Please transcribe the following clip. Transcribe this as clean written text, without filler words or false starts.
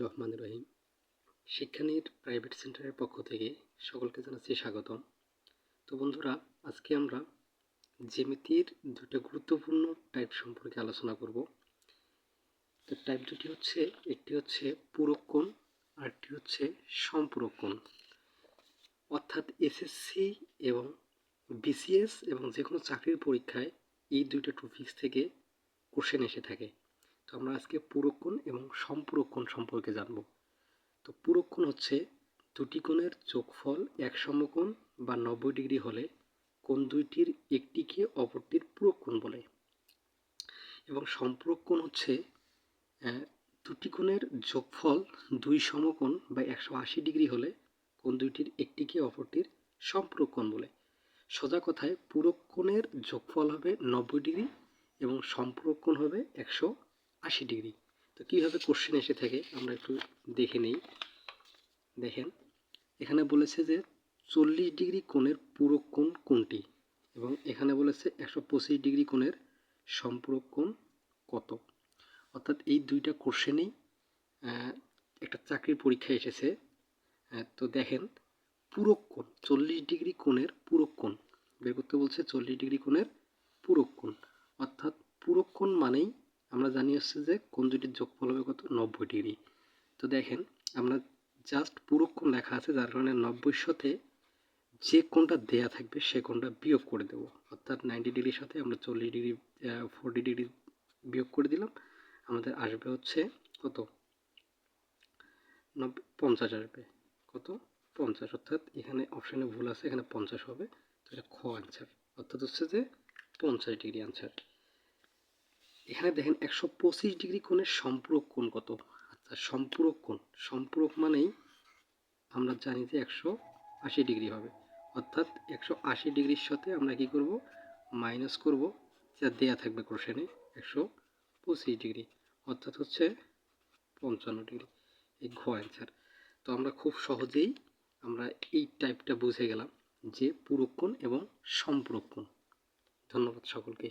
রহমানির রহিম। শিক্ষানীর প্রাইভেট সেন্টারের পক্ষ থেকে সকলকে জানাচ্ছি স্বাগতম। তো বন্ধুরা, আজকে আমরা জ্যামিতির দুটো গুরুত্বপূর্ণ টাইপ সম্পর্কে আলোচনা করব। তো টাইপ দুটি হচ্ছে, একটি হচ্ছে পূরক কোণ, আরেকটি হচ্ছে সম্পূরক কোণ। অর্থাৎ এসএসসি এবং বিসিএস এবং যে কোনো চাকরির পরীক্ষায় এই দুইটা টপিকস থেকে কোশ্চেন এসে থাকে। তো আমরা আজকে পূরক কোণ এবং সম্পূরক কোণ সম্পর্কে জানব। তো পূরক কোণ হচ্ছে দুটি কোণের যোগফল এক সমকোণ বা 90 ডিগ্রি হলে কোণ দুইটির একটিকে অপরটির পূরক কোণ বলে। এবং সম্পূরক কোণ হচ্ছে দুটি কোণের যোগফল দুই সমকোণ বা 180 ডিগ্রি হলে কোণ দুইটির একটিকে অপরটির সম্পূরক কোণ বলে। সোজা কথায় পূরক কোণের যোগফল হবে 90 ডিগ্রি এবং সম্পূরক কোণ হবে 180 ডিগ্রি। তো কীভাবে কোশ্চেন এসে থাকে আমরা একটু দেখে নেই। দেখেন, এখানে বলেছে যে 40 ডিগ্রি কোণের পূরক কোণ কোনটি, এবং এখানে বলেছে 125 ডিগ্রি কোণের সম্পূরক কোণ কত। অর্থাৎ এই দুইটা কোশ্চেনেই একটা চাকরির পরীক্ষায় এসেছে। তো দেখেন, পূরক কোণ 40 ডিগ্রি কোণের পূরক কোণ বের করতে বলছে। 40 ডিগ্রি কোণের পূরক কোণ, অর্থাৎ পূরক কোণ মানেই আমরা জানি আসছে যে কোণ দুটির যোগফল হবে কত, 90 ডিগ্রি। তো দেখেন, আমরা জাস্ট পূরক কোণ লেখা আছে, যার কারণে 90-র সাথে যে কোণটা দেয়া থাকবে সে কোণটা বিয়োগ করে দেব। অর্থাৎ 90 ডিগ্রির সাথে আমরা 40 ডিগ্রি 40 ডিগ্রি বিয়োগ করে দিলাম, আমাদের আসবে হচ্ছে কত, 50 আসবে। কত, 50। অর্থাৎ এখানে অপশানে ভুল আছে, এখানে 50 হবে। তো এটা খ আনসার, অর্থাৎ হচ্ছে যে 50 ডিগ্রি আনসার। এখানে দেখেন 125 ডিগ্রি কোণের সম্পূরক কোণ কত। আচ্ছা, সম্পূরক কোণ, সম্পূরক মানেই আমরা জানি যে 180 ডিগ্রি হবে। অর্থাৎ 180 ডিগ্রির সাথে আমরা কি করব, মাইনাস করব, যা দেয়া থাকবে কোশ্চেনে 125 ডিগ্রি, অর্থাৎ হচ্ছে 55 ডিগ্রি। এই ঘ অ্যান্সার। তো আমরা খুব সহজেই আমরা এই টাইপটা বুঝে গেলাম যে পূরক কোণ এবং সম্পূরক কোণ। ধন্যবাদ সকলকে।